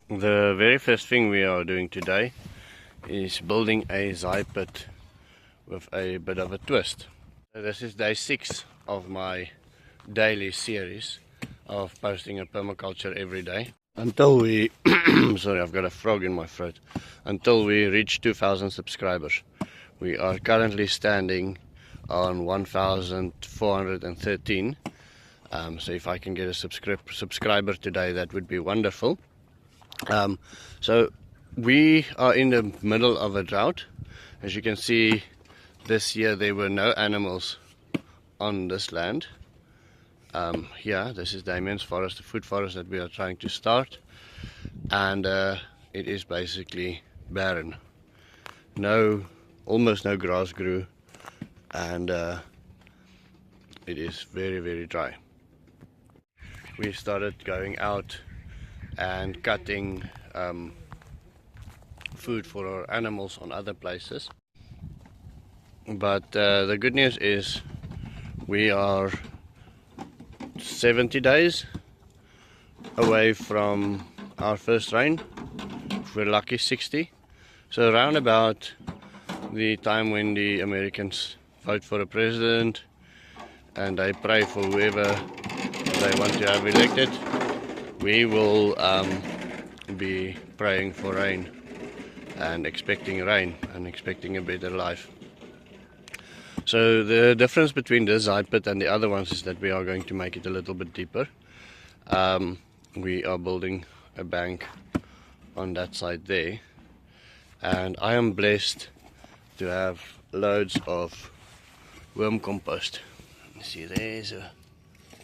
The very first thing we are doing today is building a zai pit with a bit of a twist. So this is day 6 of my daily series of posting a permaculture every day. Until we, sorry, I've got a frog in my throat. Until we reach 2,000 subscribers. We are currently standing on 1,413. So if I can get a subscriber today, that would be wonderful. So we are in the middle of a drought. As you can see, this year there were no animals on this land. Here, this is Damien's forest, the food forest that we are trying to start, and it is basically barren. Almost no grass grew, and it is very, very dry. We started going out and cutting food for our animals on other places, but the good news is we are 70 days away from our first rain. If we're lucky, 60. So around about the time when the Americans vote for a president and they pray for whoever they want to have elected, we will be praying for rain and expecting rain and expecting a better life. So the difference between this zai pit and the other ones is that we are going to make it a little bit deeper. We are building a bank on that side there, and I am blessed to have loads of worm compost. You see, there's a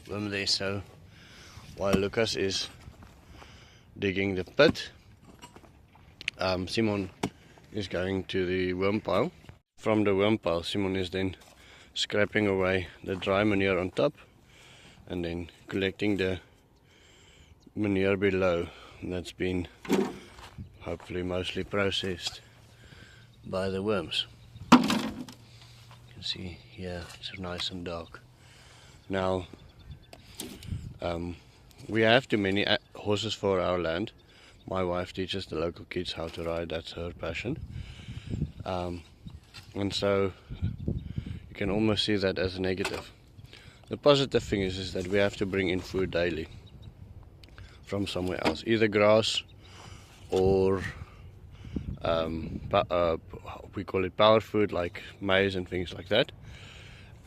worm there. So while Lucas is digging the pit, Simon is going to the worm pile. From the worm pile, Simon is then scraping away the dry manure on top and then collecting the manure below that's been hopefully mostly processed by the worms. You can see here it's nice and dark. Now we have too many horses for our land. My wife teaches the local kids how to ride, that's her passion. And so you can almost see that as a negative. The positive thing is that we have to bring in food daily from somewhere else, either grass or we call it power food, like maize and things like that.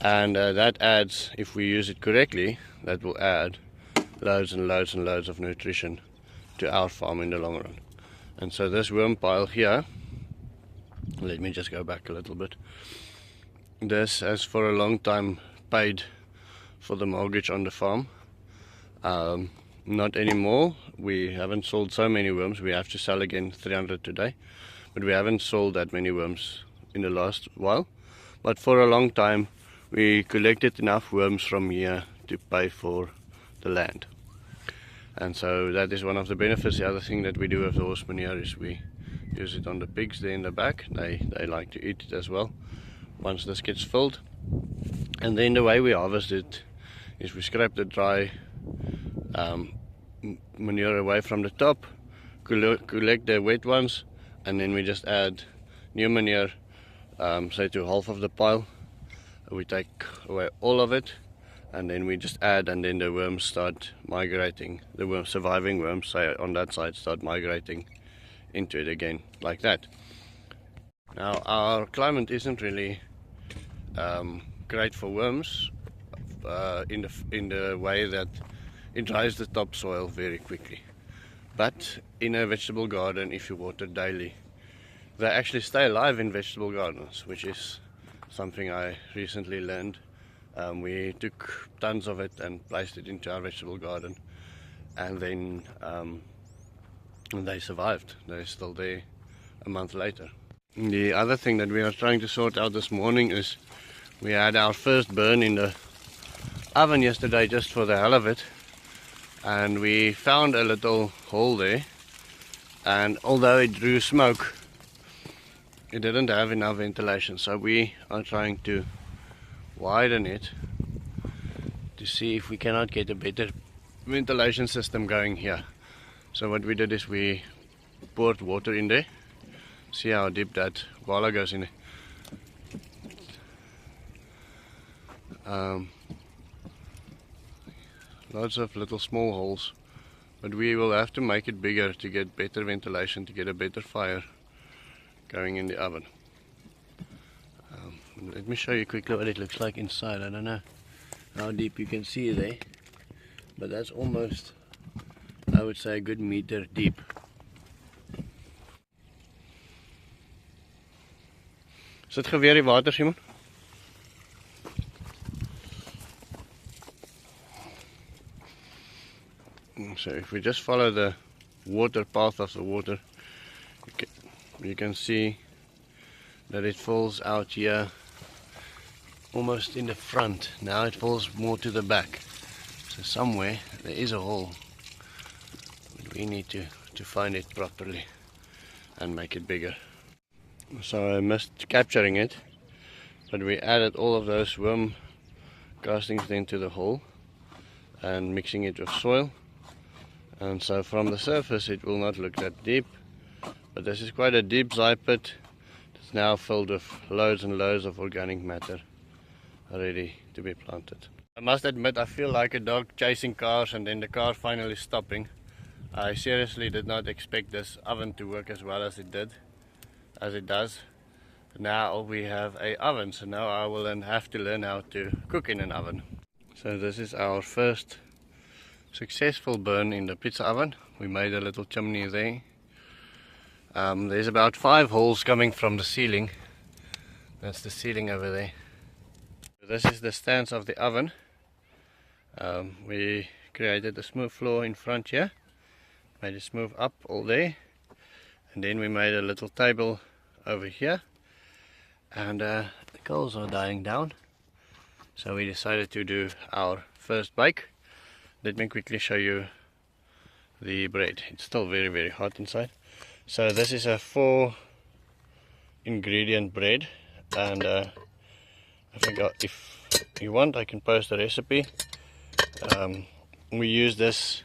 And that adds, if we use it correctly, that will add loads and loads and loads of nutrition to our farm in the long run. And so this worm pile here, let me just go back a little bit. This has for a long time paid for the mortgage on the farm. Not anymore. We haven't sold so many worms. We have to sell again 300 today. But we haven't sold that many worms in the last while. But for a long time we collected enough worms from here to pay for the land. And so that is one of the benefits. The other thing that we do with the horse manure is we use it on the pigs there in the back. They like to eat it as well once this gets filled. And then the way we harvest it is we scrape the dry manure away from the top, collect the wet ones, and then we just add new manure, say to half of the pile. We take away all of it, and then we just add, and then the worms start migrating. The surviving worms, say on that side, start migrating into it again, like that. Now our climate isn't really great for worms in the way that it dries the topsoil very quickly. But in a vegetable garden, if you water daily, they actually stay alive in vegetable gardens, which is something I recently learned. We took tons of it and placed it into our vegetable garden, and then they survived. They're still there a month later. The other thing that we are trying to sort out this morning is we had our first burn in the oven yesterday, just for the hell of it, and we found a little hole there, and although it drew smoke, it didn't have enough ventilation, so we are trying to widen it to see if we cannot get a better ventilation system going here. So what we did is we poured water in there. See how deep that walla goes in there. Lots of little small holes, but we will have to make it bigger to get better ventilation, to get a better fire going in the oven. Let me show you quickly what it looks like inside. I don't know how deep you can see there, but that's almost, I would say, a good meter deep. Sit geweer die water, Simon? So if we just follow the water path of the water, you can see that it falls out here almost in the front. Now it falls more to the back. So somewhere there is a hole. But we need to find it properly and make it bigger. So I missed capturing it, but we added all of those worm castings into the hole and mixing it with soil. And so from the surface it will not look that deep, but this is quite a deep zai pit. It's now filled with loads and loads of organic matter ready to be planted. I must admit, I feel like a dog chasing cars and then the car finally stopping. I seriously did not expect this oven to work as well as it does. Now we have a oven, so now I will then have to learn how to cook in an oven. So this is our first successful burn in the pizza oven. We made a little chimney there. There's about 5 holes coming from the ceiling. That's the ceiling over there. This is the stance of the oven. We created a smooth floor in front here, made it smooth up all day, and then we made a little table over here, and the coals are dying down, so we decided to do our first bake. Let me quickly show you the bread. It's still very, very hot inside. So this is a 4 ingredient bread, and I think if you want I can post a recipe. We use this,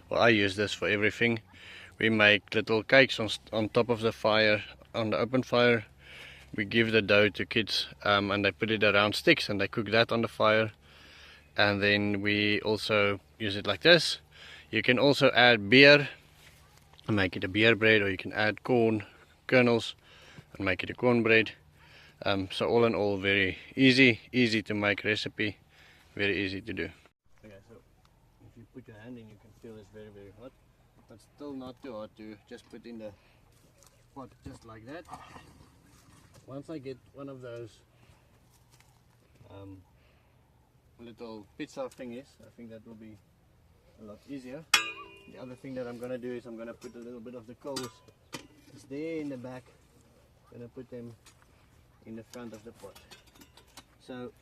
well, I use this for everything. We make little cakes on top of the fire, on the open fire. We give the dough to kids and they put it around sticks and they cook that on the fire. And then we also use it like this. You can also add beer and make it a beer bread, or you can add corn kernels and make it a cornbread. So all in all, very easy to make recipe, very easy to do. Okay, so if you put your hand in, you can feel it's very, very hot, but still not too hot to just put in the pot just like that. Once I get one of those little pizza thingies, I think that will be a lot easier. The other thing that I'm going to do is I'm going to put a little bit of the coals just there in the back. I'm going to put them in the front of the pot. So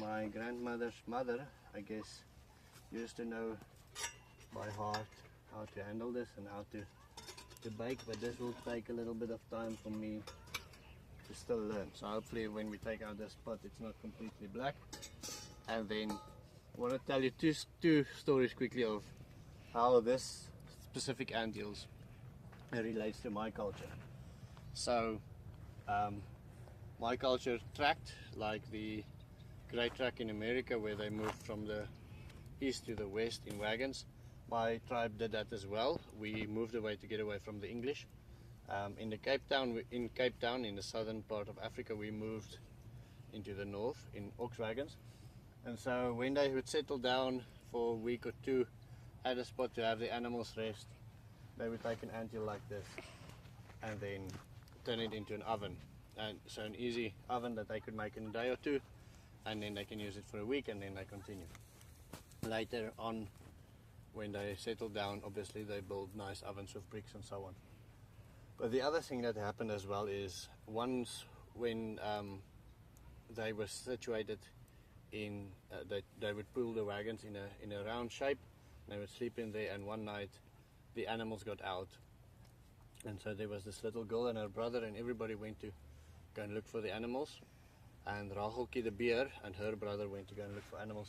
my grandmother's mother, I guess, used to know by heart how to handle this and how to bake, but this will take a little bit of time for me to still learn. So hopefully when we take out this pot it's not completely black. And then I want to tell you two stories quickly of how this specific ant hills relates to my culture. So my culture tracked like the great track in America, where they moved from the east to the west in wagons. My tribe did that as well. We moved away to get away from the English. In Cape Town, in the southern part of Africa, we moved into the north in ox wagons. And so when they would settle down for a week or two at a spot to have the animals rest, they would take an anthill like this and then turn it into an oven. And so an easy oven that they could make in a day or two, and then they can use it for a week and then they continue. Later on, when they settle down, obviously they build nice ovens with bricks and so on. But the other thing that happened as well is once when they were situated in, they would pull the wagons in a round shape. They would sleep in there, and one night the animals got out, and so there was this little girl and her brother, and everybody went to go and look for the animals. And Rageltjie de Beer and her brother went to go and look for animals.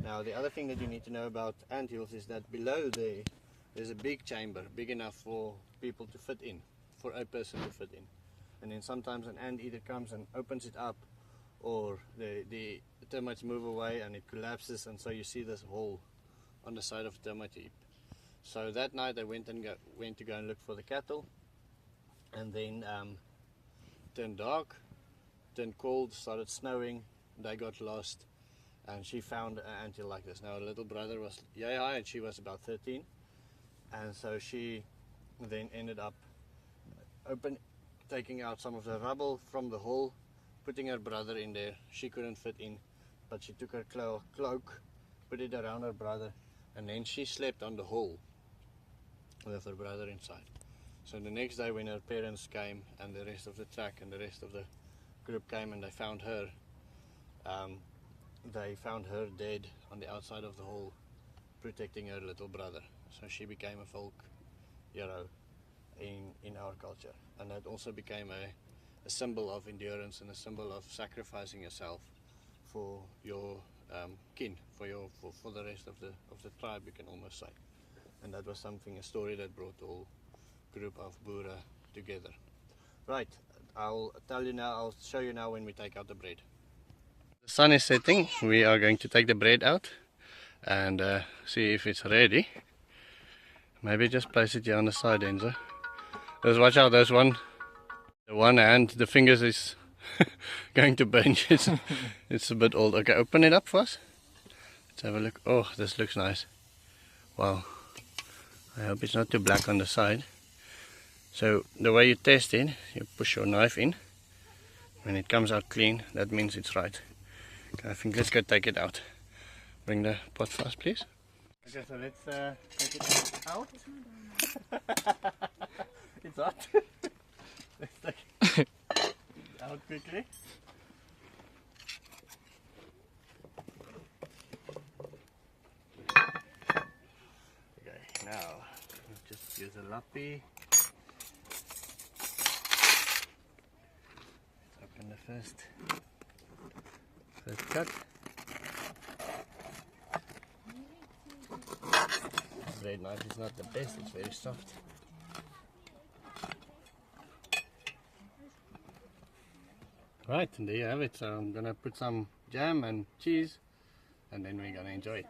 Now the other thing that you need to know about anthills is that below there's a big chamber, big enough for people to fit in, for a person to fit in. And then sometimes an ant either comes and opens it up, or the termites move away and it collapses, and so you see this hole on the side of the termite heap. So that night I went to go and look for the cattle, and then turned dark, turned cold, started snowing, they got lost, and she found an anthill like this. Now her little brother was yay high and she was about 13, and so she then ended up taking out some of the rubble from the hole, putting her brother in there. She couldn't fit in, but she took her cloak, put it around her brother, and then she slept on the hole with her brother inside. So the next day when her parents came and the rest of the track and the rest of the group came and they found her dead on the outside of the hole, protecting her little brother. So she became a folk hero in our culture, and that also became a symbol of endurance and a symbol of sacrificing yourself for your kin, for the rest of the tribe, you can almost say. And that was something, a story that brought the whole group of Boere together. Right, I'll show you now when we take out the bread. The sun is setting. We are going to take the bread out and see if it's ready. Maybe just place it here on the side, Enzo. Just watch out, there's the one hand, the fingers is going to burn you. It's a bit old. Okay, open it up for us. Let's have a look. Oh, this looks nice. Wow. I hope it's not too black on the side. So the way you test it, you push your knife in. When it comes out clean, that means it's right. Okay, I think let's go take it out. Bring the pot for us, please. Okay, so let's take it out. It's hot. Let's take it out quickly. Okay, now just use a lappy. Let's open the first cut. This bread knife is not the best, it's very soft. Right, and there you have it. So I'm gonna put some jam and cheese, and then we're gonna enjoy it.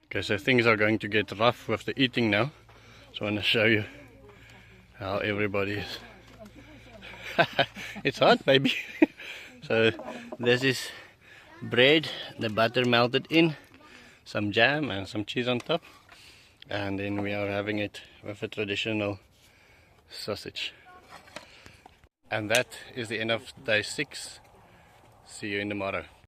Okay, so things are going to get rough with the eating now. So I want to show you how everybody is. It's hot, baby. So this is bread, the butter melted in, some jam and some cheese on top, and then we are having it with a traditional sausage. And that is the end of day 6. See you in tomorrow.